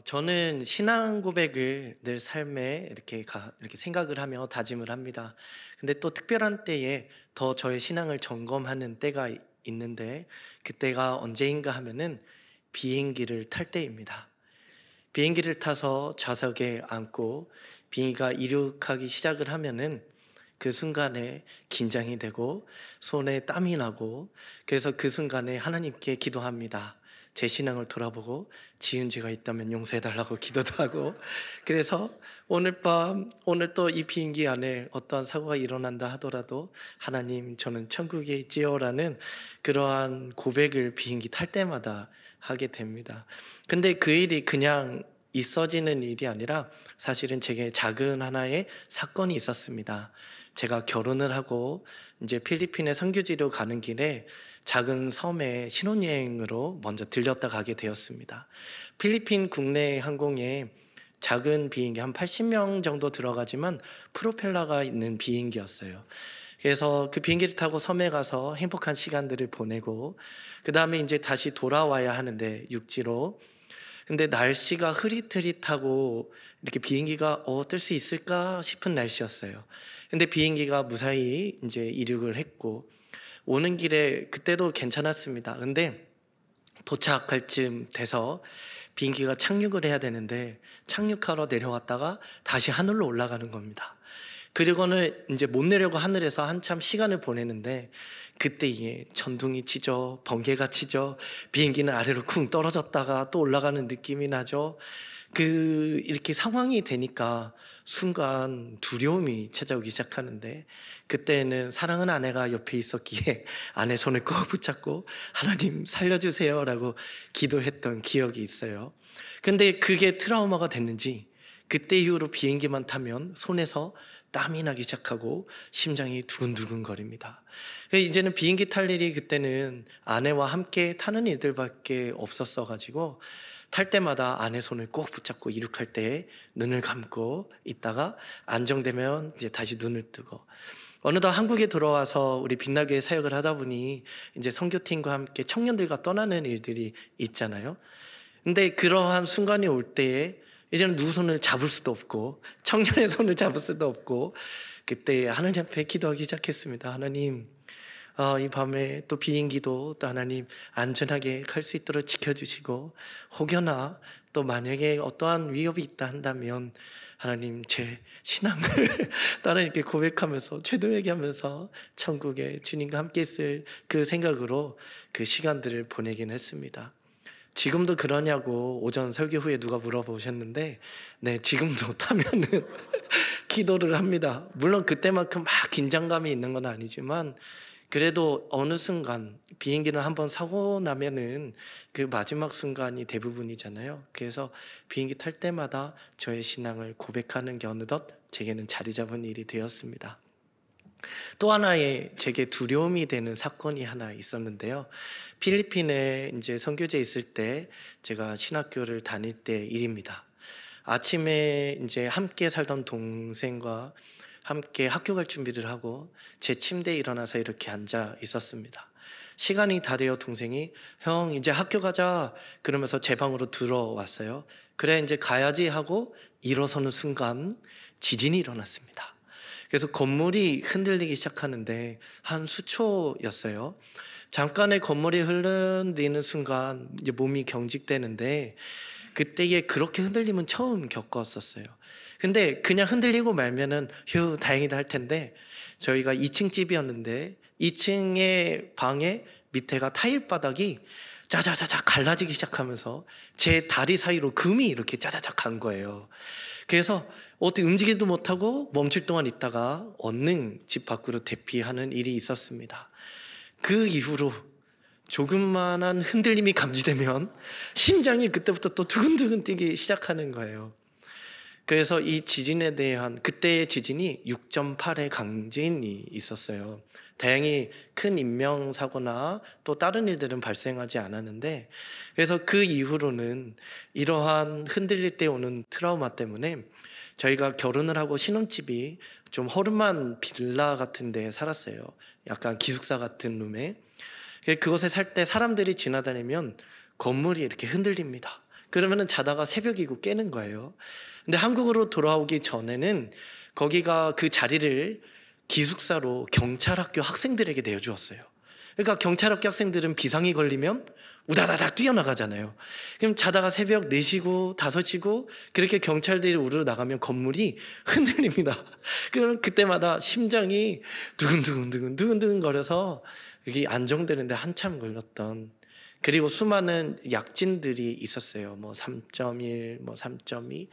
저는 신앙 고백을 늘 삶에 이렇게 생각을 하며 다짐을 합니다. 근데 또 특별한 때에 더 저의 신앙을 점검하는 때가 있는데 그때가 언제인가 하면은 비행기를 탈 때입니다. 비행기를 타서 좌석에 앉고 비행기가 이륙하기 시작을 하면은 그 순간에 긴장이 되고 손에 땀이 나고 그래서 그 순간에 하나님께 기도합니다. 제 신앙을 돌아보고 지은 죄가 있다면 용서해달라고 기도도 하고 그래서 오늘 또 이 비행기 안에 어떠한 사고가 일어난다 하더라도 하나님 저는 천국에 있지요 라는 그러한 고백을 비행기 탈 때마다 하게 됩니다. 근데 그 일이 그냥 있어지는 일이 아니라 사실은 제게 작은 하나의 사건이 있었습니다. 제가 결혼을 하고 이제 필리핀에 선교지로 가는 길에 작은 섬에 신혼여행으로 먼저 들렸다 가게 되었습니다. 필리핀 국내 항공에 작은 비행기 한 80명 정도 들어가지만 프로펠러가 있는 비행기였어요. 그래서 그 비행기를 타고 섬에 가서 행복한 시간들을 보내고 그 다음에 이제 다시 돌아와야 하는데 육지로 근데 날씨가 흐릿흐릿하고 이렇게 비행기가 뜰 수 있을까 싶은 날씨였어요. 근데 비행기가 무사히 이제 이륙을 했고 오는 길에 그때도 괜찮았습니다. 근데 도착할 쯤 돼서 비행기가 착륙을 해야 되는데 착륙하러 내려왔다가 다시 하늘로 올라가는 겁니다. 그리고는 이제 못 내려고 하늘에서 한참 시간을 보내는데 그때에 전둥이 치죠, 번개가 치죠, 비행기는 아래로 쿵 떨어졌다가 또 올라가는 느낌이 나죠. 이렇게 상황이 되니까 순간 두려움이 찾아오기 시작하는데 그때는 사랑하는 아내가 옆에 있었기에 아내 손을 꼭 붙잡고 하나님 살려주세요라고 기도했던 기억이 있어요. 근데 그게 트라우마가 됐는지 그때 이후로 비행기만 타면 손에서 땀이 나기 시작하고 심장이 두근두근 거립니다. 이제는 비행기 탈 일이 그때는 아내와 함께 타는 일들밖에 없었어 가지고 탈 때마다 아내 손을 꼭 붙잡고 이륙할 때 눈을 감고 있다가 안정되면 이제 다시 눈을 뜨고 어느덧 한국에 돌아와서 우리 빛날교회 사역을 하다 보니 이제 선교팀과 함께 청년들과 떠나는 일들이 있잖아요. 근데 그러한 순간이 올 때에 이제는 누구 손을 잡을 수도 없고 청년의 손을 잡을 수도 없고 그때 하나님 앞에 기도하기 시작했습니다. 하나님 이 밤에 또 비행기도 또 하나님 안전하게 갈 수 있도록 지켜주시고 혹여나 또 만약에 어떠한 위협이 있다 한다면 하나님 제 신앙을 따라 이렇게 고백하면서 죄도 얘기하면서 천국에 주님과 함께 있을 그 생각으로 그 시간들을 보내긴 했습니다. 지금도 그러냐고 오전 설교 후에 누가 물어보셨는데 네, 지금도 타면은 기도를 합니다. 물론 그때만큼 막 긴장감이 있는 건 아니지만 그래도 어느 순간 비행기는 한번 사고 나면은 그 마지막 순간이 대부분이잖아요. 그래서 비행기 탈 때마다 저의 신앙을 고백하는 게 어느덧 제게는 자리 잡은 일이 되었습니다. 또 하나의 제게 두려움이 되는 사건이 하나 있었는데요. 필리핀에 이제 선교지에 있을 때 제가 신학교를 다닐 때 일입니다. 아침에 이제 함께 살던 동생과 함께 학교 갈 준비를 하고 제 침대에 일어나서 이렇게 앉아 있었습니다. 시간이 다 되어 동생이 형 이제 학교 가자 그러면서 제 방으로 들어왔어요. 그래 이제 가야지 하고 일어서는 순간 지진이 일어났습니다. 그래서 건물이 흔들리기 시작하는데 한 수초였어요. 잠깐의 건물이 흔들리는 순간 이제 몸이 경직되는데 그때에 그렇게 흔들림은 처음 겪었었어요. 근데 그냥 흔들리고 말면은 휴 다행이다 할 텐데 저희가 2층 집이었는데 2층의 방에 밑에가 타일 바닥이 짜자자자 갈라지기 시작하면서 제 다리 사이로 금이 이렇게 짜자자 간 거예요. 그래서 어떻게 움직이지도 못하고 멈출 동안 있다가 얼른 집 밖으로 대피하는 일이 있었습니다. 그 이후로 조금만한 흔들림이 감지되면 심장이 그때부터 또 두근두근 뛰기 시작하는 거예요. 그래서 이 지진에 대한 그때의 지진이 6.8의 강진이 있었어요. 다행히 큰 인명사고나 또 다른 일들은 발생하지 않았는데 그래서 그 이후로는 이러한 흔들릴 때 오는 트라우마 때문에 저희가 결혼을 하고 신혼집이 좀 허름한 빌라 같은 데 살았어요. 약간 기숙사 같은 룸에. 그곳에 살 때 사람들이 지나다니면 건물이 이렇게 흔들립니다. 그러면은 자다가 새벽이고 깨는 거예요. 근데 한국으로 돌아오기 전에는 거기가 그 자리를 기숙사로 경찰학교 학생들에게 내주었어요. 그러니까 경찰학교 학생들은 비상이 걸리면 우다다닥 뛰어나가잖아요. 그럼 자다가 새벽 4시고 5시고 그렇게 경찰들이 우르르 나가면 건물이 흔들립니다. 그러면 그때마다 심장이 두근두근 거려서 여기 안정되는데 한참 걸렸던, 그리고 수많은 약진들이 있었어요. 뭐 3.1, 뭐 3.2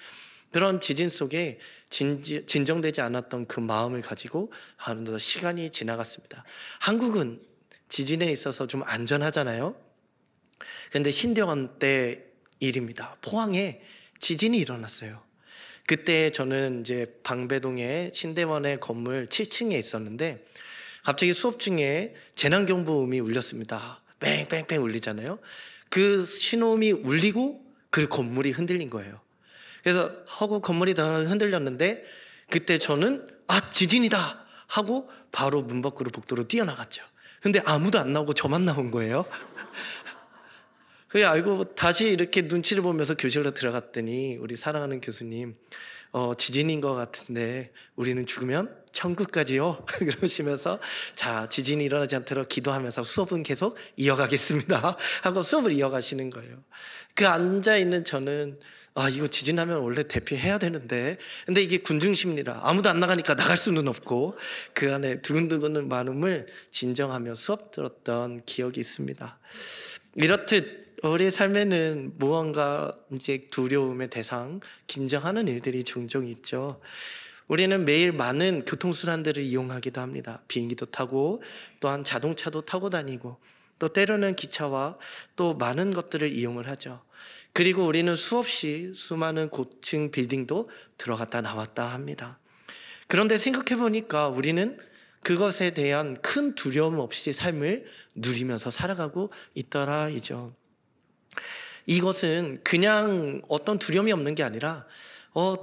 그런 지진 속에 진정되지 않았던 그 마음을 가지고 하는 더 시간이 지나갔습니다. 한국은 지진에 있어서 좀 안전하잖아요. 근데 신대원 때 일입니다. 포항에 지진이 일어났어요. 그때 저는 이제 방배동에 신대원의 건물 7층에 있었는데 갑자기 수업 중에 재난경보음이 울렸습니다. 뺑뺑뺑 울리잖아요. 그 신호음이 울리고 그 건물이 흔들린 거예요. 그래서 하고 건물이 다 흔들렸는데 그때 저는 지진이다 하고 바로 문 밖으로 복도로 뛰어나갔죠. 근데 아무도 안 나오고 저만 나온 거예요. 그게 알고 다시 이렇게 눈치를 보면서 교실로 들어갔더니 우리 사랑하는 교수님, 지진인 것 같은데 우리는 죽으면 천국까지요. 그러시면서 자, 지진이 일어나지 않도록 기도하면서 수업은 계속 이어가겠습니다 하고 수업을 이어가시는 거예요. 그 앉아있는 저는 이거 지진하면 원래 대피해야 되는데, 근데 이게 군중심리라 아무도 안 나가니까 나갈 수는 없고 그 안에 두근두근 마음을 진정하며 수업 들었던 기억이 있습니다. 이렇듯 우리의 삶에는 무언가 이제 두려움의 대상, 긴장하는 일들이 종종 있죠. 우리는 매일 많은 교통수단들을 이용하기도 합니다. 비행기도 타고 또한 자동차도 타고 다니고 또 때로는 기차와 또 많은 것들을 이용을 하죠. 그리고 우리는 수없이 수많은 고층 빌딩도 들어갔다 나왔다 합니다. 그런데 생각해 보니까 우리는 그것에 대한 큰 두려움 없이 삶을 누리면서 살아가고 있더라이죠. 이것은 그냥 어떤 두려움이 없는 게 아니라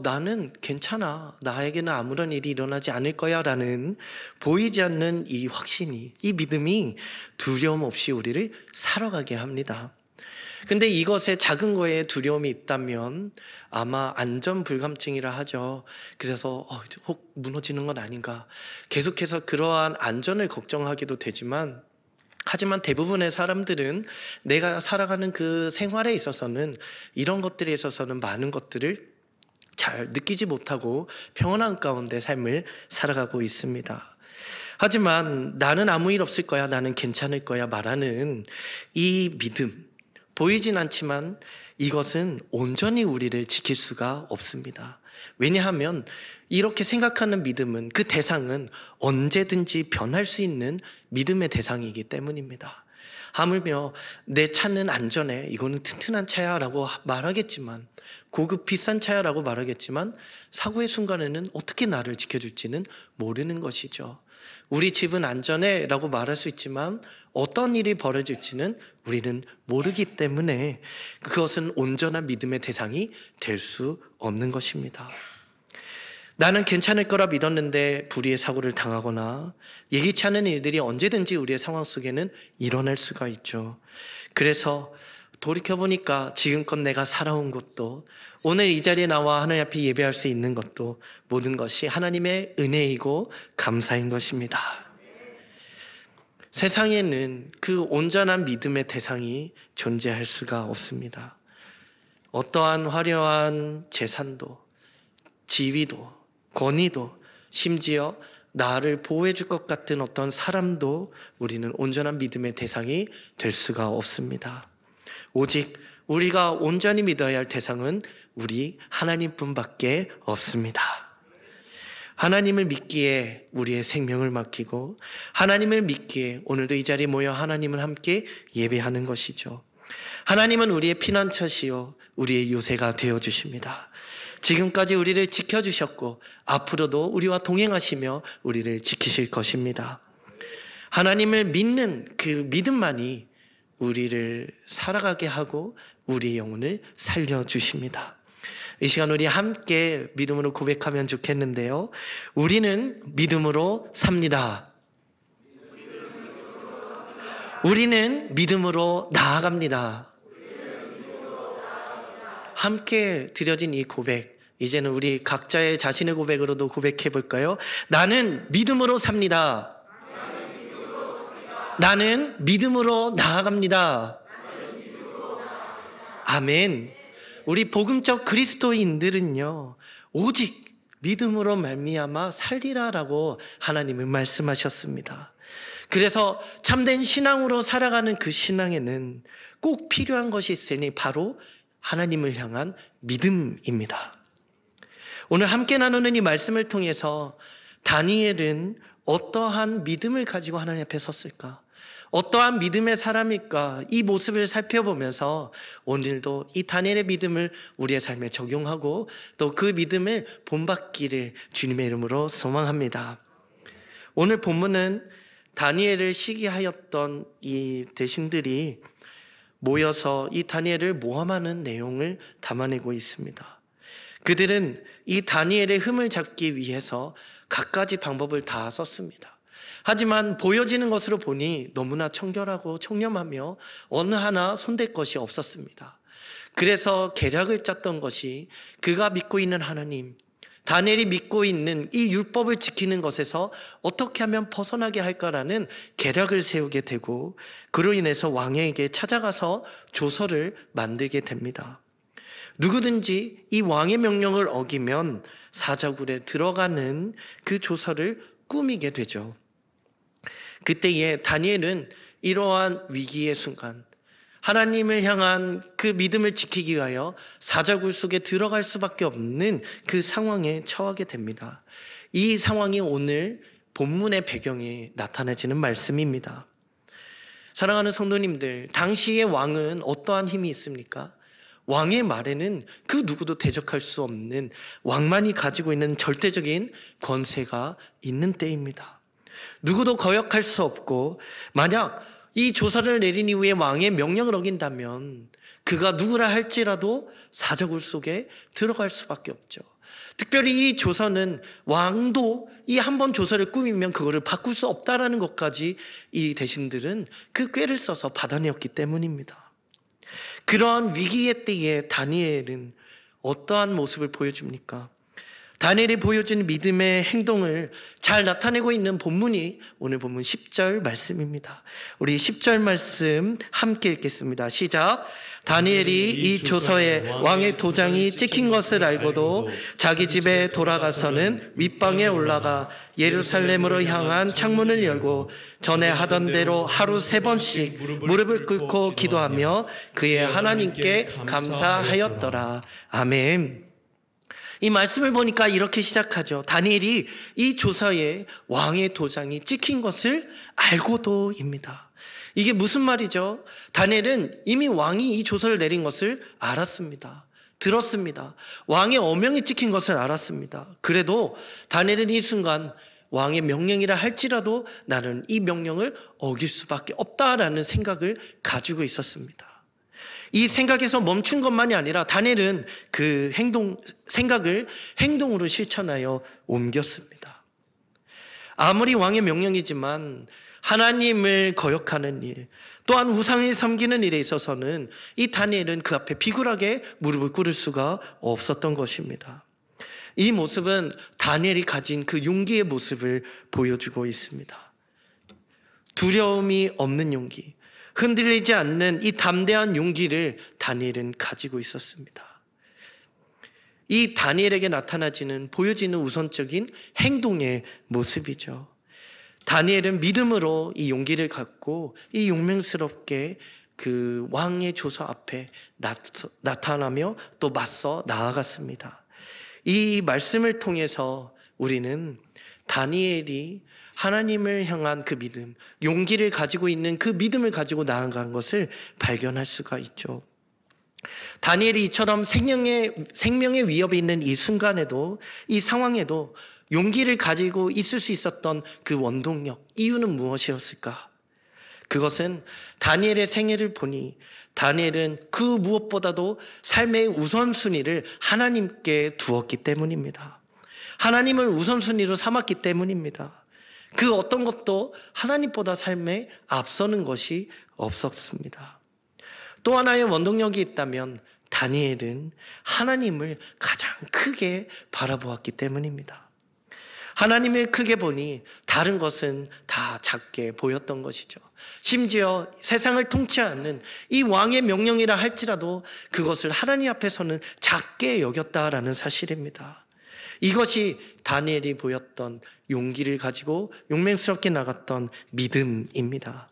나는 괜찮아, 나에게는 아무런 일이 일어나지 않을 거야 라는 보이지 않는 이 확신이, 이 믿음이 두려움 없이 우리를 살아가게 합니다. 근데 이것에 작은 거에 두려움이 있다면 아마 안전불감증이라 하죠. 그래서 혹 무너지는 건 아닌가, 계속해서 그러한 안전을 걱정하기도 되지만, 하지만 대부분의 사람들은 내가 살아가는 그 생활에 있어서는 이런 것들에 있어서는 많은 것들을 잘 느끼지 못하고 평온한 가운데 삶을 살아가고 있습니다. 하지만 나는 아무 일 없을 거야, 나는 괜찮을 거야 말하는 이 믿음, 보이진 않지만 이것은 온전히 우리를 지킬 수가 없습니다. 왜냐하면 이렇게 생각하는 믿음은, 그 대상은 언제든지 변할 수 있는 믿음의 대상이기 때문입니다. 하물며 내 차는 안전해, 이거는 튼튼한 차야 라고 말하겠지만, 고급 비싼 차야 라고 말하겠지만 사고의 순간에는 어떻게 나를 지켜줄지는 모르는 것이죠. 우리 집은 안전해 라고 말할 수 있지만 어떤 일이 벌어질지는 우리는 모르기 때문에 그것은 온전한 믿음의 대상이 될 수 없는 것입니다. 나는 괜찮을 거라 믿었는데 불의의 사고를 당하거나 예기치 않은 일들이 언제든지 우리의 상황 속에는 일어날 수가 있죠. 그래서 돌이켜보니까 지금껏 내가 살아온 것도, 오늘 이 자리에 나와 하나님 앞에 예배할 수 있는 것도 모든 것이 하나님의 은혜이고 감사인 것입니다. 세상에는 그 온전한 믿음의 대상이 존재할 수가 없습니다. 어떠한 화려한 재산도, 지위도, 권위도, 심지어 나를 보호해 줄 것 같은 어떤 사람도 우리는 온전한 믿음의 대상이 될 수가 없습니다. 오직 우리가 온전히 믿어야 할 대상은 우리 하나님뿐밖에 없습니다. 하나님을 믿기에 우리의 생명을 맡기고 하나님을 믿기에 오늘도 이 자리에 모여 하나님을 함께 예배하는 것이죠. 하나님은 우리의 피난처시요 우리의 요새가 되어주십니다. 지금까지 우리를 지켜주셨고 앞으로도 우리와 동행하시며 우리를 지키실 것입니다. 하나님을 믿는 그 믿음만이 우리를 살아가게 하고 우리의 영혼을 살려주십니다. 이 시간 우리 함께 믿음으로 고백하면 좋겠는데요. 우리는 믿음으로 삽니다. 우리는 믿음으로 나아갑니다. 함께 드려진 이 고백, 이제는 우리 각자의 자신의 고백으로도 고백해 볼까요? 나는 믿음으로 삽니다. 나는 믿음으로 나아갑니다. 아멘. 우리 복음적 그리스도인들은요, 오직 믿음으로 말미암아 살리라라고 하나님은 말씀하셨습니다. 그래서 참된 신앙으로 살아가는 그 신앙에는 꼭 필요한 것이 있으니 바로 하나님을 향한 믿음입니다. 오늘 함께 나누는 이 말씀을 통해서 다니엘은 어떠한 믿음을 가지고 하나님 앞에 섰을까? 어떠한 믿음의 사람일까? 이 모습을 살펴보면서 오늘도 이 다니엘의 믿음을 우리의 삶에 적용하고 또 그 믿음을 본받기를 주님의 이름으로 소망합니다. 오늘 본문은 다니엘을 시기하였던 이 대신들이 모여서 이 다니엘을 모함하는 내용을 담아내고 있습니다. 그들은 이 다니엘의 흠을 잡기 위해서 갖가지 방법을 다 썼습니다. 하지만 보여지는 것으로 보니 너무나 청결하고 청렴하며 어느 하나 손댈 것이 없었습니다. 그래서 계략을 짰던 것이 그가 믿고 있는 하나님, 다니엘이 믿고 있는 이 율법을 지키는 것에서 어떻게 하면 벗어나게 할까라는 계략을 세우게 되고, 그로 인해서 왕에게 찾아가서 조서를 만들게 됩니다. 누구든지 이 왕의 명령을 어기면 사자굴에 들어가는 그 조서를 꾸미게 되죠. 그때에 다니엘은 이러한 위기의 순간 하나님을 향한 그 믿음을 지키기 위하여 사자굴 속에 들어갈 수밖에 없는 그 상황에 처하게 됩니다. 이 상황이 오늘 본문의 배경에 나타내지는 말씀입니다. 사랑하는 성도님들, 당시의 왕은 어떠한 힘이 있습니까? 왕의 말에는 그 누구도 대적할 수 없는 왕만이 가지고 있는 절대적인 권세가 있는 때입니다. 누구도 거역할 수 없고, 만약 이 조서를 내린 이후에 왕의 명령을 어긴다면 그가 누구라 할지라도 사자굴 속에 들어갈 수밖에 없죠. 특별히 이 조서는 왕도 이 한 번 조서를 꾸미면 그거를 바꿀 수 없다라는 것까지 이 대신들은 그 꾀를 써서 받아내었기 때문입니다. 그러한 위기의 때에 다니엘은 어떠한 모습을 보여줍니까? 다니엘이 보여준 믿음의 행동을 잘 나타내고 있는 본문이 오늘 본문 10절 말씀입니다. 우리 10절 말씀 함께 읽겠습니다. 시작. 다니엘이 이 조서에 왕의 도장이 찍힌 것을 알고도 자기 집에 돌아가서는 윗방에 올라가 예루살렘으로 향한 창문을 열고 전에 하던 대로 하루 3번씩 무릎을 꿇고 기도하며 그의 하나님께 감사하였더라. 아멘. 이 말씀을 보니까 이렇게 시작하죠. 다니엘이 이 조서에 왕의 도장이 찍힌 것을 알고도입니다. 이게 무슨 말이죠? 다니엘은 이미 왕이 이 조서를 내린 것을 알았습니다. 들었습니다. 왕의 어명이 찍힌 것을 알았습니다. 그래도 다니엘은 이 순간 왕의 명령이라 할지라도 나는 이 명령을 어길 수밖에 없다라는 생각을 가지고 있었습니다. 이 생각에서 멈춘 것만이 아니라 다니엘은 그 생각을 행동으로 실천하여 옮겼습니다. 아무리 왕의 명령이지만 하나님을 거역하는 일, 또한 우상을 섬기는 일에 있어서는 이 다니엘은 그 앞에 비굴하게 무릎을 꿇을 수가 없었던 것입니다. 이 모습은 다니엘이 가진 그 용기의 모습을 보여주고 있습니다. 두려움이 없는 용기, 흔들리지 않는 이 담대한 용기를 다니엘은 가지고 있었습니다. 이 다니엘에게 나타나지는, 보여지는 우선적인 행동의 모습이죠. 다니엘은 믿음으로 이 용기를 갖고 이 용맹스럽게 그 왕의 조서 앞에 나타나며 또 맞서 나아갔습니다. 이 말씀을 통해서 우리는 다니엘이 하나님을 향한 그 믿음, 용기를 가지고 있는 그 믿음을 가지고 나아간 것을 발견할 수가 있죠. 다니엘이 이처럼 생명의 위협이 있는 이 순간에도, 이 상황에도 용기를 가지고 있을 수 있었던 그 원동력, 이유는 무엇이었을까? 그것은 다니엘의 생애를 보니 다니엘은 그 무엇보다도 삶의 우선순위를 하나님께 두었기 때문입니다. 하나님을 우선순위로 삼았기 때문입니다. 그 어떤 것도 하나님보다 삶에 앞서는 것이 없었습니다. 또 하나의 원동력이 있다면 다니엘은 하나님을 가장 크게 바라보았기 때문입니다. 하나님을 크게 보니 다른 것은 다 작게 보였던 것이죠. 심지어 세상을 통치하는 이 왕의 명령이라 할지라도 그것을 하나님 앞에서는 작게 여겼다라는 사실입니다. 이것이 다니엘이 보였던 용기를 가지고 용맹스럽게 나갔던 믿음입니다.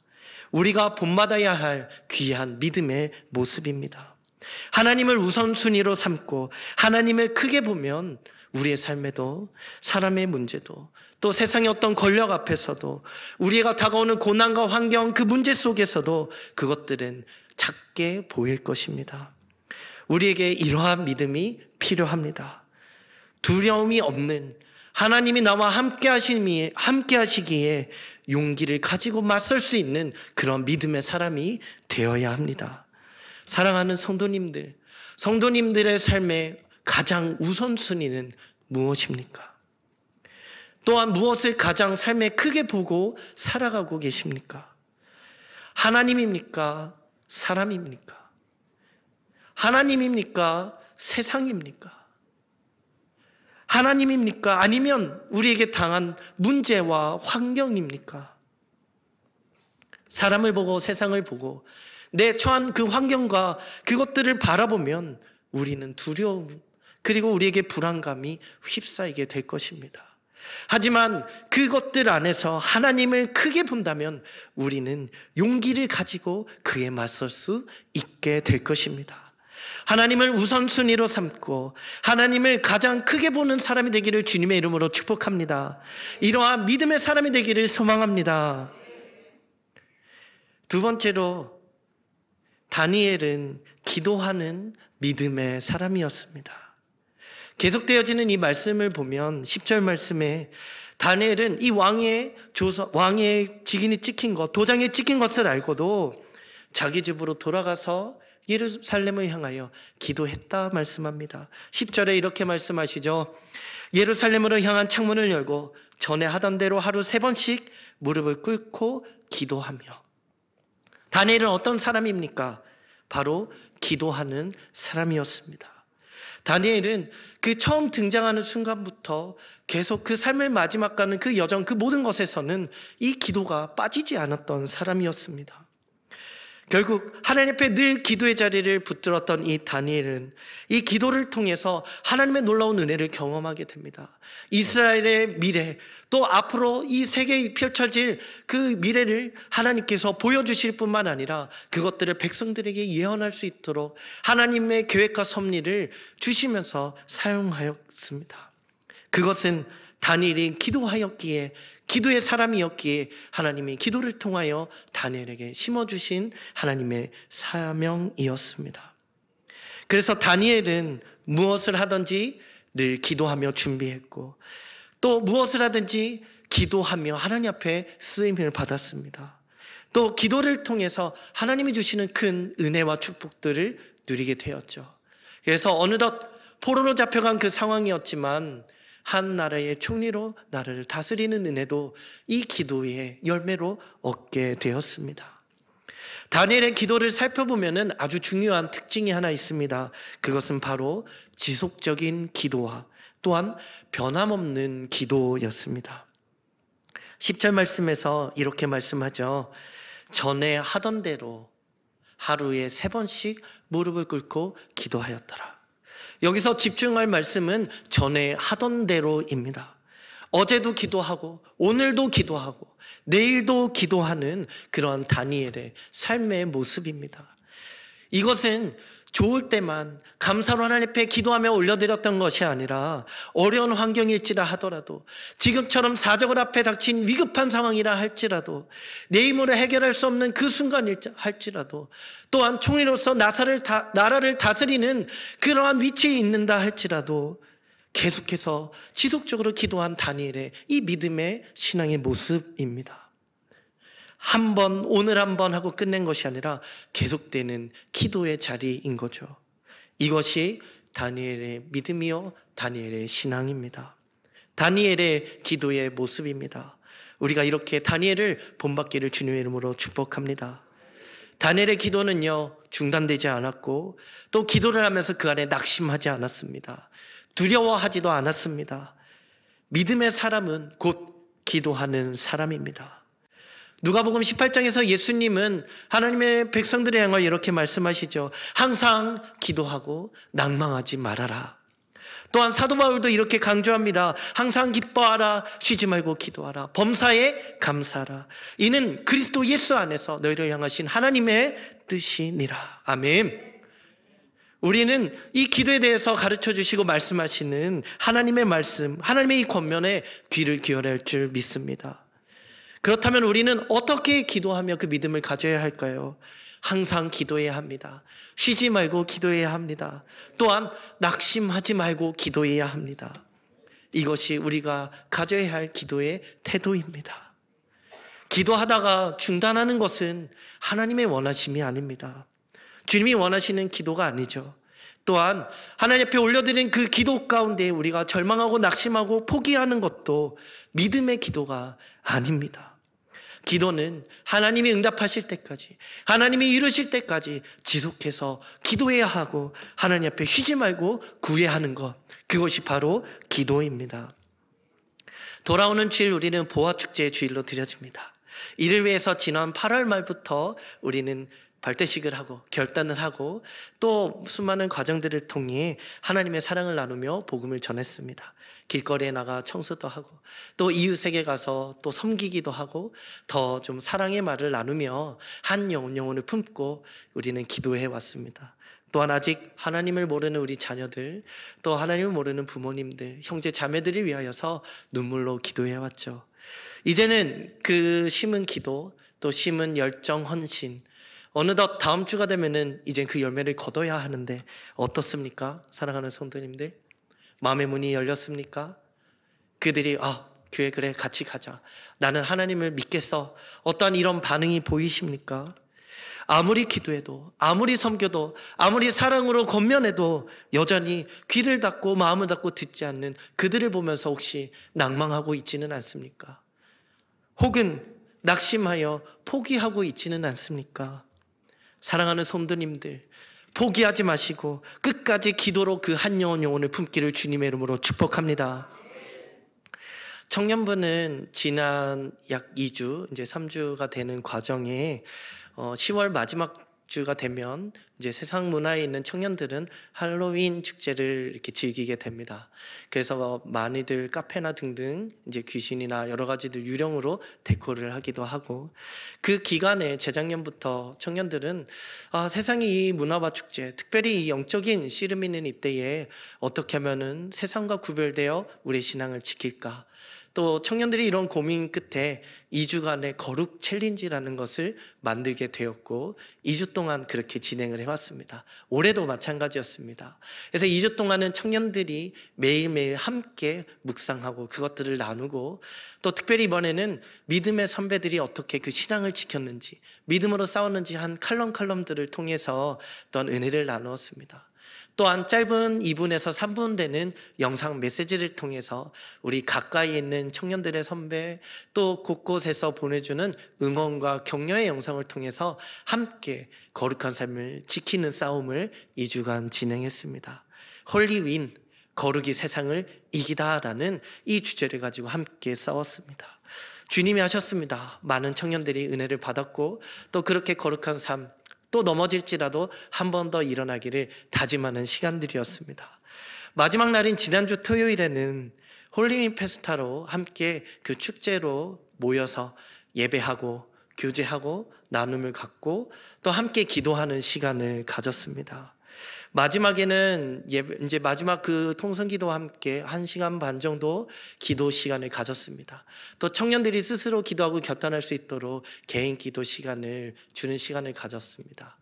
우리가 본받아야 할 귀한 믿음의 모습입니다. 하나님을 우선순위로 삼고 하나님을 크게 보면 우리의 삶에도 사람의 문제도 또 세상의 어떤 권력 앞에서도 우리가 다가오는 고난과 환경 그 문제 속에서도 그것들은 작게 보일 것입니다. 우리에게 이러한 믿음이 필요합니다. 두려움이 없는 하나님이 나와 함께 하시기에 용기를 가지고 맞설 수 있는 그런 믿음의 사람이 되어야 합니다. 사랑하는 성도님들의 삶의 가장 우선순위는 무엇입니까? 또한 무엇을 가장 삶에 크게 보고 살아가고 계십니까? 하나님입니까? 사람입니까? 하나님입니까? 세상입니까? 하나님입니까? 아니면 우리에게 당한 문제와 환경입니까? 사람을 보고 세상을 보고 내 처한 그 환경과 그것들을 바라보면 우리는 두려움 그리고 우리에게 불안감이 휩싸이게 될 것입니다. 하지만 그것들 안에서 하나님을 크게 본다면 우리는 용기를 가지고 그에 맞설 수 있게 될 것입니다. 하나님을 우선순위로 삼고 하나님을 가장 크게 보는 사람이 되기를 주님의 이름으로 축복합니다. 이러한 믿음의 사람이 되기를 소망합니다. 두 번째로 다니엘은 기도하는 믿음의 사람이었습니다. 계속되어지는 이 말씀을 보면 10절 말씀에 다니엘은 이 왕의 직인이 찍힌 것, 도장에 찍힌 것을 알고도 자기 집으로 돌아가서 예루살렘을 향하여 기도했다 말씀합니다. 10절에 이렇게 말씀하시죠. 예루살렘으로 향한 창문을 열고 전에 하던 대로 하루 3번씩 무릎을 꿇고 기도하며. 다니엘은 어떤 사람입니까? 바로 기도하는 사람이었습니다. 다니엘은 그 처음 등장하는 순간부터 계속 그 삶의 마지막 가는 그 여정, 그 모든 것에서는 이 기도가 빠지지 않았던 사람이었습니다. 결국 하나님 앞에 늘 기도의 자리를 붙들었던 이 다니엘은 이 기도를 통해서 하나님의 놀라운 은혜를 경험하게 됩니다. 이스라엘의 미래, 또 앞으로 이 세계에 펼쳐질 그 미래를 하나님께서 보여주실 뿐만 아니라 그것들을 백성들에게 예언할 수 있도록 하나님의 계획과 섭리를 주시면서 사용하였습니다. 그것은 다니엘이 기도하였기에, 기도의 사람이었기에 하나님이 기도를 통하여 다니엘에게 심어주신 하나님의 사명이었습니다. 그래서 다니엘은 무엇을 하든지 늘 기도하며 준비했고 또 무엇을 하든지 기도하며 하나님 앞에 쓰임을 받았습니다. 또 기도를 통해서 하나님이 주시는 큰 은혜와 축복들을 누리게 되었죠. 그래서 어느덧 포로로 잡혀간 그 상황이었지만 한 나라의 총리로 나라를 다스리는 은혜도 이 기도의 열매로 얻게 되었습니다. 다니엘의 기도를 살펴보면 아주 중요한 특징이 하나 있습니다. 그것은 바로 지속적인 기도와 또한 변함없는 기도였습니다. 10절 말씀에서 이렇게 말씀하죠. 전에 하던 대로 하루에 3번씩 무릎을 꿇고 기도하였더라. 여기서 집중할 말씀은 전에 하던 대로입니다. 어제도 기도하고 오늘도 기도하고 내일도 기도하는 그러한 다니엘의 삶의 모습입니다. 이것은 좋을 때만 감사로 하나님 앞에 기도하며 올려드렸던 것이 아니라 어려운 환경일지라 하더라도 지금처럼 사적을 앞에 닥친 위급한 상황이라 할지라도 내 힘으로 해결할 수 없는 그 순간일지 할지라도 또한 총리로서 나라를 다스리는 그러한 위치에 있는다 할지라도 계속해서 지속적으로 기도한 다니엘의 이 믿음의 신앙의 모습입니다. 오늘 한 번 하고 끝낸 것이 아니라 계속되는 기도의 자리인 거죠. 이것이 다니엘의 믿음이요 다니엘의 신앙입니다. 다니엘의 기도의 모습입니다. 우리가 이렇게 다니엘을 본받기를 주님의 이름으로 축복합니다. 다니엘의 기도는요 중단되지 않았고 또 기도를 하면서 그 안에 낙심하지 않았습니다. 두려워하지도 않았습니다. 믿음의 사람은 곧 기도하는 사람입니다. 누가복음 18장에서 예수님은 하나님의 백성들을 향하여 이렇게 말씀하시죠. 항상 기도하고 낭망하지 말아라. 또한 사도 바울도 이렇게 강조합니다. 항상 기뻐하라. 쉬지 말고 기도하라. 범사에 감사하라. 이는 그리스도 예수 안에서 너희를 향하신 하나님의 뜻이니라. 아멘. 우리는 이 기도에 대해서 가르쳐 주시고 말씀하시는 하나님의 말씀, 하나님의 이 권면에 귀를 기울여야 할 줄 믿습니다. 그렇다면 우리는 어떻게 기도하며 그 믿음을 가져야 할까요? 항상 기도해야 합니다. 쉬지 말고 기도해야 합니다. 또한 낙심하지 말고 기도해야 합니다. 이것이 우리가 가져야 할 기도의 태도입니다. 기도하다가 중단하는 것은 하나님의 원하심이 아닙니다. 주님이 원하시는 기도가 아니죠. 또한 하나님 앞에 올려드린 그 기도 가운데 우리가 절망하고 낙심하고 포기하는 것도 믿음의 기도가 아닙니다. 기도는 하나님이 응답하실 때까지, 하나님이 이루실 때까지 지속해서 기도해야 하고 하나님 앞에 쉬지 말고 구해야 하는 것, 그것이 바로 기도입니다. 돌아오는 주일 우리는 보화축제의 주일로 드려집니다. 이를 위해서 지난 8월 말부터 우리는 발대식을 하고 결단을 하고 또 수많은 과정들을 통해 하나님의 사랑을 나누며 복음을 전했습니다. 길거리에 나가 청소도 하고 또 이웃에게 가서 또 섬기기도 하고 더 좀 사랑의 말을 나누며 한 영혼을 품고 우리는 기도해 왔습니다. 또한 아직 하나님을 모르는 우리 자녀들, 또 하나님을 모르는 부모님들, 형제 자매들을 위하여서 눈물로 기도해 왔죠. 이제는 그 심은 기도, 또 심은 열정, 헌신, 어느덧 다음 주가 되면은 이제 그 열매를 거둬야 하는데 어떻습니까? 사랑하는 성도님들, 마음의 문이 열렸습니까? 그들이 교회 그래 같이 가자, 나는 하나님을 믿겠어, 어떠한 이런 반응이 보이십니까? 아무리 기도해도, 아무리 섬겨도, 아무리 사랑으로 권면해도 여전히 귀를 닫고 마음을 닫고 듣지 않는 그들을 보면서 혹시 낭망하고 있지는 않습니까? 혹은 낙심하여 포기하고 있지는 않습니까? 사랑하는 성도님들, 포기하지 마시고 끝까지 기도로 그 한 영혼을 품기를 주님의 이름으로 축복합니다. 청년부는 지난 약 2주, 이제 3주가 되는 과정에 10월 마지막 주가 되면 이제 세상 문화에 있는 청년들은 할로윈 축제를 이렇게 즐기게 됩니다. 그래서 많이들 카페나 등등 이제 귀신이나 여러 가지들 유령으로 데코를 하기도 하고, 그 기간에 재작년부터 청년들은 세상의 이 문화와 축제, 특별히 이 영적인 씨름 있는 이때에 어떻게 하면은 세상과 구별되어 우리의 신앙을 지킬까? 또 청년들이 이런 고민 끝에 2주간의 거룩 챌린지라는 것을 만들게 되었고 2주 동안 그렇게 진행을 해왔습니다. 올해도 마찬가지였습니다. 그래서 2주 동안은 청년들이 매일매일 함께 묵상하고 그것들을 나누고, 또 특별히 이번에는 믿음의 선배들이 어떻게 그 신앙을 지켰는지, 믿음으로 싸웠는지 한 칼럼들을 통해서 어떤 은혜를 나누었습니다. 또한 짧은 2분에서 3분 되는 영상 메시지를 통해서 우리 가까이 있는 청년들의 선배, 또 곳곳에서 보내주는 응원과 격려의 영상을 통해서 함께 거룩한 삶을 지키는 싸움을 2주간 진행했습니다. 홀리윈, 거룩이 세상을 이기다라는 이 주제를 가지고 함께 싸웠습니다. 주님이 하셨습니다. 많은 청년들이 은혜를 받았고 또 그렇게 거룩한 삶, 또 넘어질지라도 한 번 더 일어나기를 다짐하는 시간들이었습니다. 마지막 날인 지난주 토요일에는 홀리윈 페스타로 함께 그 축제로 모여서 예배하고 교제하고 나눔을 갖고 또 함께 기도하는 시간을 가졌습니다. 마지막에는 이제 마지막 그 통성기도와 함께 1시간 반 정도 기도 시간을 가졌습니다. 또 청년들이 스스로 기도하고 결단할 수 있도록 개인 기도 시간을 주는 시간을 가졌습니다.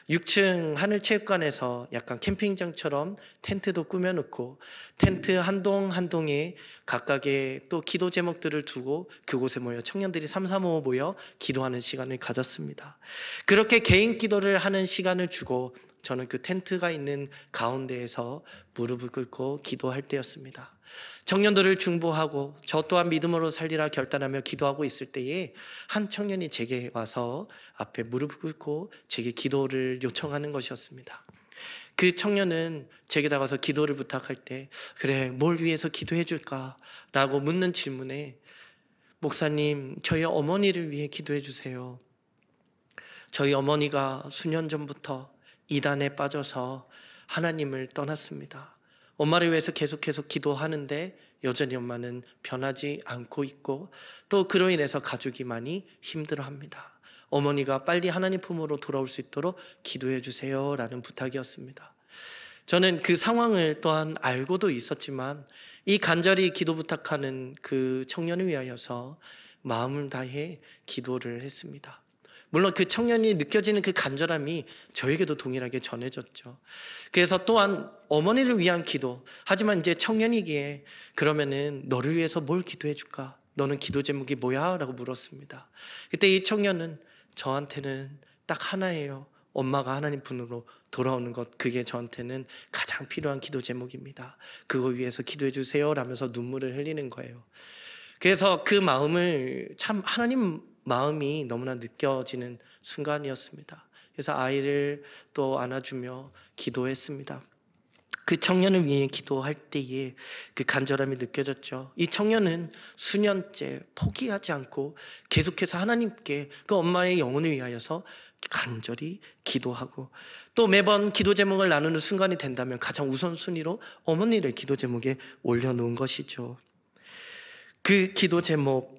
6층 하늘체육관에서 약간 캠핑장처럼 텐트도 꾸며놓고 텐트 한 동 한 동에 각각의 또 기도 제목들을 두고 그곳에 모여 청년들이 3, 4, 5 모여 기도하는 시간을 가졌습니다. 그렇게 개인 기도를 하는 시간을 주고 저는 그 텐트가 있는 가운데에서 무릎을 꿇고 기도할 때였습니다. 청년들을 중보하고 저 또한 믿음으로 살리라 결단하며 기도하고 있을 때에 한 청년이 제게 와서 앞에 무릎을 꿇고 제게 기도를 요청하는 것이었습니다. 그 청년은 제게 다가와서 기도를 부탁할 때 그래, 뭘 위해서 기도해 줄까? 라고 묻는 질문에 목사님, 저희 어머니를 위해 기도해 주세요. 저희 어머니가 수년 전부터 이단에 빠져서 하나님을 떠났습니다. 엄마를 위해서 계속해서 기도하는데 여전히 엄마는 변하지 않고 있고 또 그로 인해서 가족이 많이 힘들어합니다. 어머니가 빨리 하나님 품으로 돌아올 수 있도록 기도해 주세요 라는 부탁이었습니다. 저는 그 상황을 또한 알고도 있었지만 이 간절히 기도 부탁하는 그 청년을 위하여서 마음을 다해 기도를 했습니다. 물론 그 청년이 느껴지는 그 간절함이 저에게도 동일하게 전해졌죠. 그래서 또한 어머니를 위한 기도, 하지만 이제 청년이기에 그러면은 너를 위해서 뭘 기도해 줄까? 너는 기도 제목이 뭐야? 라고 물었습니다. 그때 이 청년은 저한테는 딱 하나예요. 엄마가 하나님 분으로 돌아오는 것, 그게 저한테는 가장 필요한 기도 제목입니다. 그거 위해서 기도해 주세요 라면서 눈물을 흘리는 거예요. 그래서 그 마음을 참 하나님 마음이 너무나 느껴지는 순간이었습니다. 그래서 아이를 또 안아주며 기도했습니다. 그 청년을 위해 기도할 때에 그 간절함이 느껴졌죠. 이 청년은 수년째 포기하지 않고 계속해서 하나님께 그 엄마의 영혼을 위하여서 간절히 기도하고 또 매번 기도 제목을 나누는 순간이 된다면 가장 우선순위로 어머니를 기도 제목에 올려놓은 것이죠. 그 기도 제목,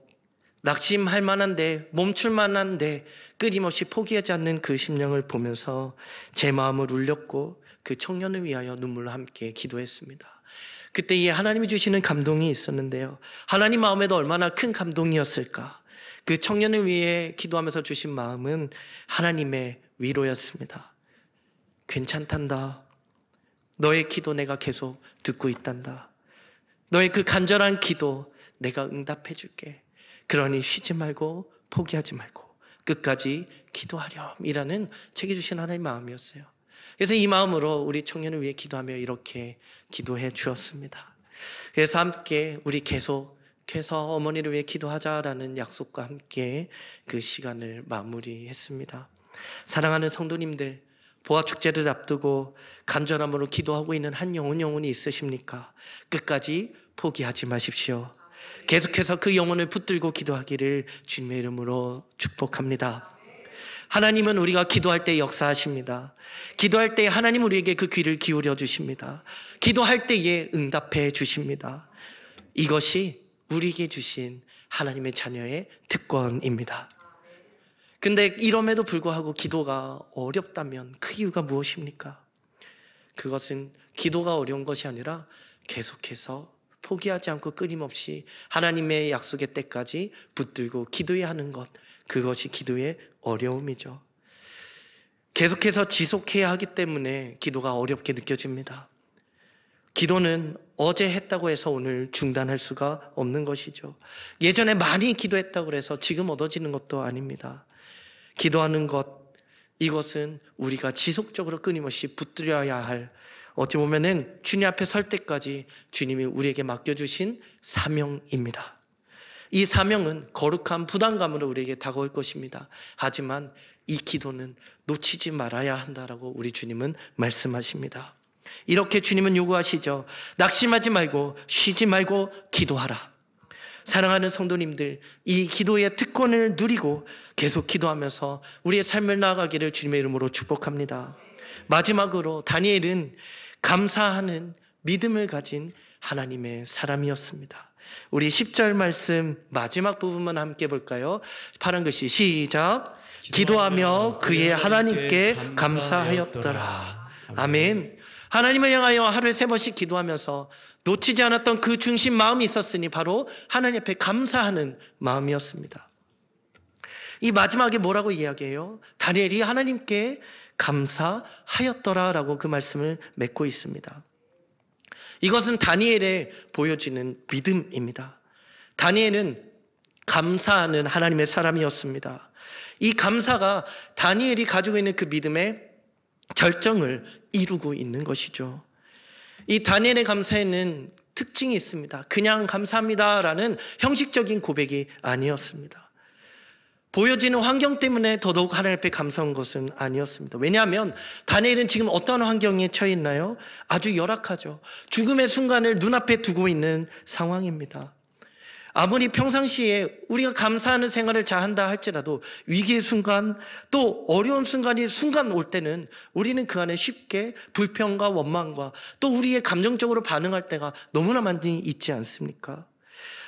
낙심할 만한데 멈출 만한데 끊임없이 포기하지 않는 그 심령을 보면서 제 마음을 울렸고 그 청년을 위하여 눈물로 함께 기도했습니다. 그때에 하나님이 주시는 감동이 있었는데요. 하나님 마음에도 얼마나 큰 감동이었을까. 그 청년을 위해 기도하면서 주신 마음은 하나님의 위로였습니다. 괜찮단다. 너의 기도 내가 계속 듣고 있단다. 너의 그 간절한 기도 내가 응답해 줄게. 그러니 쉬지 말고 포기하지 말고 끝까지 기도하렴이라는 책이 주신 하나님의 마음이었어요. 그래서 이 마음으로 우리 청년을 위해 기도하며 이렇게 기도해 주었습니다. 그래서 함께 우리 계속해서 어머니를 위해 기도하자라는 약속과 함께 그 시간을 마무리했습니다. 사랑하는 성도님들, 보아 축제를 앞두고 간절함으로 기도하고 있는 한 영혼이 있으십니까? 끝까지 포기하지 마십시오. 계속해서 그 영혼을 붙들고 기도하기를 주님의 이름으로 축복합니다. 하나님은 우리가 기도할 때 역사하십니다. 기도할 때 하나님 우리에게 그 귀를 기울여 주십니다. 기도할 때에 응답해 주십니다. 이것이 우리에게 주신 하나님의 자녀의 특권입니다. 근데 이럼에도 불구하고 기도가 어렵다면 그 이유가 무엇입니까? 그것은 기도가 어려운 것이 아니라 계속해서 포기하지 않고 끊임없이 하나님의 약속의 때까지 붙들고 기도해야 하는 것, 그것이 기도의 어려움이죠. 계속해서 지속해야 하기 때문에 기도가 어렵게 느껴집니다. 기도는 어제 했다고 해서 오늘 중단할 수가 없는 것이죠. 예전에 많이 기도했다고 해서 지금 얻어지는 것도 아닙니다. 기도하는 것, 이것은 우리가 지속적으로 끊임없이 붙들어야 할, 어찌 보면은 주님 앞에 설 때까지 주님이 우리에게 맡겨주신 사명입니다. 이 사명은 거룩한 부담감으로 우리에게 다가올 것입니다. 하지만 이 기도는 놓치지 말아야 한다라고 우리 주님은 말씀하십니다. 이렇게 주님은 요구하시죠. 낙심하지 말고 쉬지 말고 기도하라. 사랑하는 성도님들, 이 기도의 특권을 누리고 계속 기도하면서 우리의 삶을 나아가기를 주님의 이름으로 축복합니다. 마지막으로 다니엘은 감사하는 믿음을 가진 하나님의 사람이었습니다. 우리 10절 말씀 마지막 부분만 함께 볼까요? 파란 글씨 시작. 기도하며 그의 하나님께 감사하였더라. 아멘. 하나님을 향하여 하루에 3번씩 기도하면서 놓치지 않았던 그 중심 마음이 있었으니 바로 하나님 앞에 감사하는 마음이었습니다. 이 마지막에 뭐라고 이야기해요? 다니엘이 하나님께 감사하였더라라고 그 말씀을 맺고 있습니다. 이것은 다니엘에 보여지는 믿음입니다. 다니엘은 감사하는 하나님의 사람이었습니다. 이 감사가 다니엘이 가지고 있는 그 믿음의 절정을 이루고 있는 것이죠. 이 다니엘의 감사에는 특징이 있습니다. 그냥 감사합니다라는 형식적인 고백이 아니었습니다. 보여지는 환경 때문에 더더욱 하나님 앞에 감사한 것은 아니었습니다. 왜냐하면 다니엘은 지금 어떤 환경에 처해 있나요? 아주 열악하죠. 죽음의 순간을 눈앞에 두고 있는 상황입니다. 아무리 평상시에 우리가 감사하는 생활을 잘한다 할지라도 위기의 순간, 또 어려운 순간이 순간 올 때는 우리는 그 안에 쉽게 불평과 원망과 또 우리의 감정적으로 반응할 때가 너무나 많이 있지 않습니까?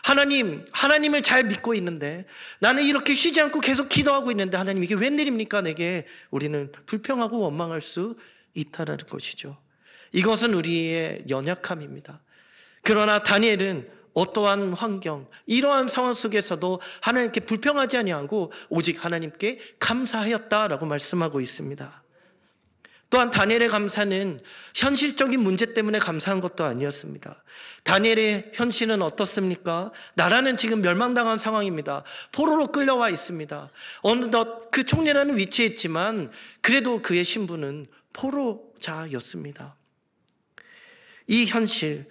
하나님을 잘 믿고 있는데, 나는 이렇게 쉬지 않고 계속 기도하고 있는데 하나님 이게 웬일입니까 내게? 우리는 불평하고 원망할 수 있다는 것이죠. 이것은 우리의 연약함입니다. 그러나 다니엘은 어떠한 환경, 이러한 상황 속에서도 하나님께 불평하지 아니하고 오직 하나님께 감사하였다라고 말씀하고 있습니다. 또한 다니엘의 감사는 현실적인 문제 때문에 감사한 것도 아니었습니다. 다니엘의 현실은 어떻습니까? 나라는 지금 멸망당한 상황입니다. 포로로 끌려와 있습니다. 어느덧 그 총리라는 위치에 있지만 그래도 그의 신분은 포로자였습니다. 이 현실,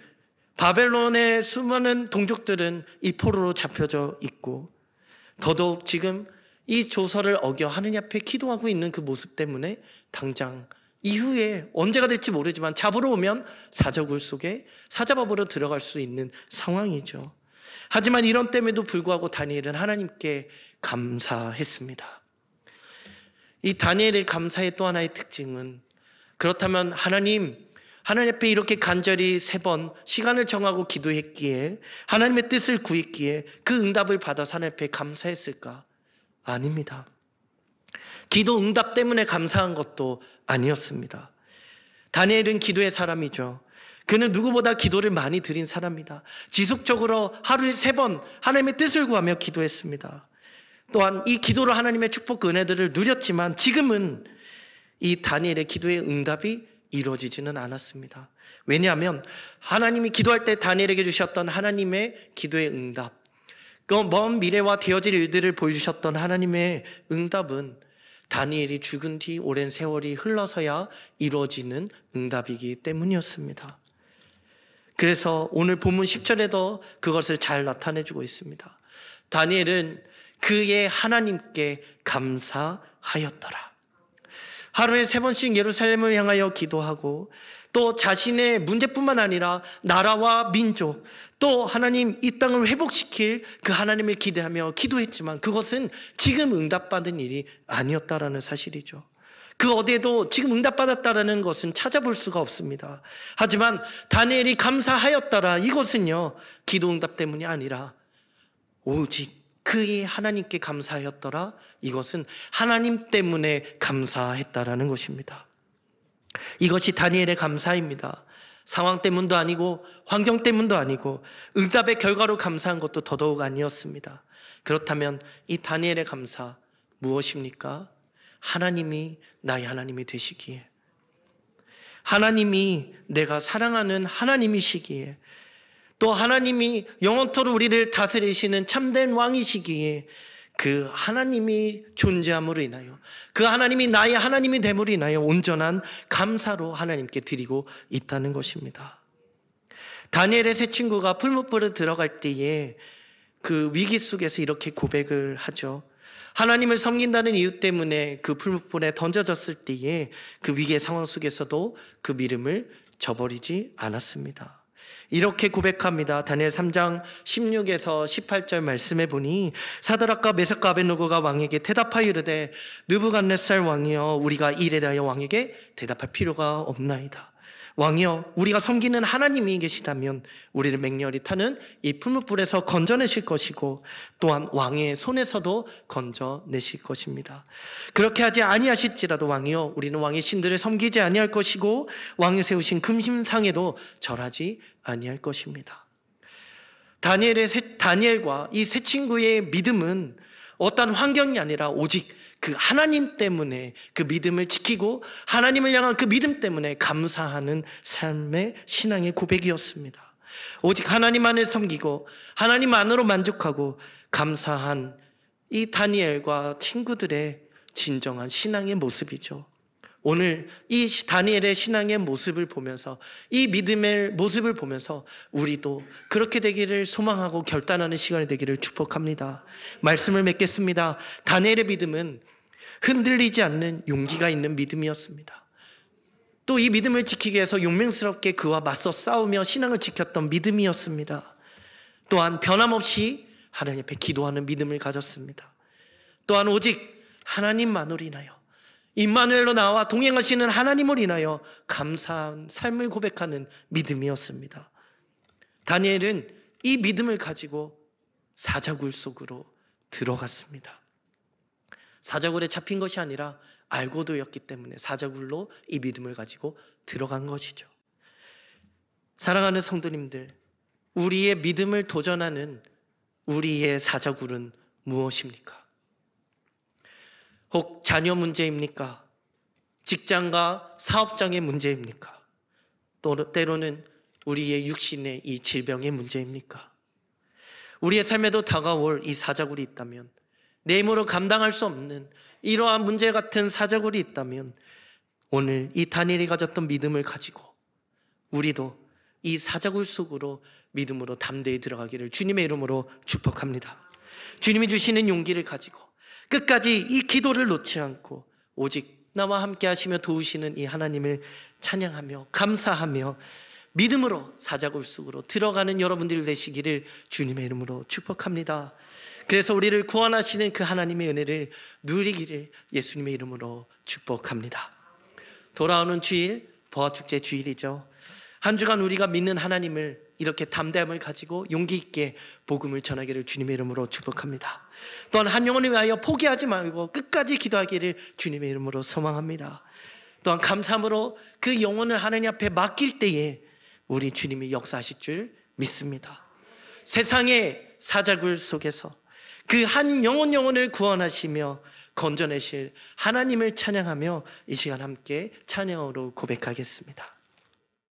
바벨론의 수많은 동족들은 이 포로로 잡혀져 있고, 더더욱 지금 이 조서를 어겨 하느님 앞에 기도하고 있는 그 모습 때문에 당장 이후에 언제가 될지 모르지만 잡으러 오면 사저굴 속에 사자밥으로 들어갈 수 있는 상황이죠. 하지만 이런 땜에도 불구하고 다니엘은 하나님께 감사했습니다. 이 다니엘의 감사의 또 하나의 특징은, 그렇다면 하나님 앞에 이렇게 간절히 3번 시간을 정하고 기도했기에, 하나님의 뜻을 구했기에 그 응답을 받아서 하나님 앞에 감사했을까? 아닙니다. 기도 응답 때문에 감사한 것도 아니었습니다. 다니엘은 기도의 사람이죠. 그는 누구보다 기도를 많이 드린 사람입니다. 지속적으로 하루에 3번 하나님의 뜻을 구하며 기도했습니다. 또한 이 기도로 하나님의 축복 은혜들을 누렸지만 지금은 이 다니엘의 기도의 응답이 이루어지지는 않았습니다. 왜냐하면 하나님이 기도할 때 다니엘에게 주셨던 하나님의 기도의 응답, 그 먼 미래와 되어질 일들을 보여주셨던 하나님의 응답은 다니엘이 죽은 뒤 오랜 세월이 흘러서야 이루어지는 응답이기 때문이었습니다. 그래서 오늘 본문 10절에도 그것을 잘 나타내주고 있습니다. 다니엘은 그의 하나님께 감사하였더라. 하루에 3번씩 예루살렘을 향하여 기도하고, 또 자신의 문제뿐만 아니라 나라와 민족, 또 하나님 이 땅을 회복시킬 그 하나님을 기대하며 기도했지만 그것은 지금 응답받은 일이 아니었다라는 사실이죠. 그 어디에도 지금 응답받았다라는 것은 찾아볼 수가 없습니다. 하지만 다니엘이 감사하였더라, 이것은요 기도 응답 때문이 아니라 오직 그의 하나님께 감사하였더라, 이것은 하나님 때문에 감사했다라는 것입니다. 이것이 다니엘의 감사입니다. 상황 때문도 아니고 환경 때문도 아니고 응답의 결과로 감사한 것도 더더욱 아니었습니다. 그렇다면 이 다니엘의 감사 무엇입니까? 하나님이 나의 하나님이 되시기에, 하나님이 내가 사랑하는 하나님이시기에, 또 하나님이 영원토록 우리를 다스리시는 참된 왕이시기에 그 하나님이 존재함으로 인하여, 그 하나님이 나의 하나님이 됨으로 인하여 온전한 감사로 하나님께 드리고 있다는 것입니다. 다니엘의 세 친구가 풀무불에 들어갈 때에 그 위기 속에서 이렇게 고백을 하죠. 하나님을 섬긴다는 이유 때문에 그 풀무불에 던져졌을 때에 그 위기의 상황 속에서도 그 믿음을 저버리지 않았습니다. 이렇게 고백합니다. 다니엘 3장 16에서 18절 말씀해 보니, 사드락과 메삭과 아벳느고가 왕에게 대답하여 이르되, 느부갓네살 왕이여, 우리가 이 일에 대하여 왕에게 대답할 필요가 없나이다. 왕이여, 우리가 섬기는 하나님이 계시다면 우리를 맹렬히 타는 이 풀무불에서 건져내실 것이고, 또한 왕의 손에서도 건져내실 것입니다. 그렇게 하지 아니하실지라도 왕이여, 우리는 왕의 신들을 섬기지 아니할 것이고 왕이 세우신 금신상에도 절하지 아니할 것입니다. 다니엘과 이 세 친구의 믿음은 어떤 환경이 아니라 오직 그 하나님 때문에 그 믿음을 지키고 하나님을 향한 그 믿음 때문에 감사하는 삶의 신앙의 고백이었습니다. 오직 하나님만을 섬기고 하나님만으로 만족하고 감사한 이 다니엘과 친구들의 진정한 신앙의 모습이죠. 오늘 이 다니엘의 신앙의 모습을 보면서, 이 믿음의 모습을 보면서 우리도 그렇게 되기를 소망하고 결단하는 시간이 되기를 축복합니다. 말씀을 맺겠습니다. 다니엘의 믿음은 흔들리지 않는 용기가 있는 믿음이었습니다. 또 이 믿음을 지키기 위해서 용맹스럽게 그와 맞서 싸우며 신앙을 지켰던 믿음이었습니다. 또한 변함없이 하나님 앞에 기도하는 믿음을 가졌습니다. 또한 오직 하나님만을 인하여, 임마누엘로 나와 동행하시는 하나님을 인하여 감사한 삶을 고백하는 믿음이었습니다. 다니엘은 이 믿음을 가지고 사자굴 속으로 들어갔습니다. 사자굴에 잡힌 것이 아니라 알고도였기 때문에 사자굴로 이 믿음을 가지고 들어간 것이죠. 사랑하는 성도님들, 우리의 믿음을 도전하는 우리의 사자굴은 무엇입니까? 혹 자녀 문제입니까? 직장과 사업장의 문제입니까? 또 때로는 우리의 육신의 이 질병의 문제입니까? 우리의 삶에도 다가올 이 사자굴이 있다면, 내 힘으로 감당할 수 없는 이러한 문제 같은 사자굴이 있다면, 오늘 이 다니엘이 가졌던 믿음을 가지고 우리도 이 사자굴 속으로 믿음으로 담대히 들어가기를 주님의 이름으로 축복합니다. 주님이 주시는 용기를 가지고 끝까지 이 기도를 놓지 않고 오직 나와 함께 하시며 도우시는 이 하나님을 찬양하며 감사하며 믿음으로 사자굴 속으로 들어가는 여러분들 되시기를 주님의 이름으로 축복합니다. 그래서 우리를 구원하시는 그 하나님의 은혜를 누리기를 예수님의 이름으로 축복합니다. 돌아오는 주일, 보아축제 주일이죠. 한 주간 우리가 믿는 하나님을 이렇게 담대함을 가지고 용기 있게 복음을 전하기를 주님의 이름으로 축복합니다. 또한 한 영혼을 위하여 포기하지 말고 끝까지 기도하기를 주님의 이름으로 소망합니다. 또한 감사함으로 그 영혼을 하나님 앞에 맡길 때에 우리 주님이 역사하실 줄 믿습니다. 세상의 사자굴 속에서 그 한 영혼을 구원하시며 건져내실 하나님을 찬양하며 이 시간 함께 찬양으로 고백하겠습니다.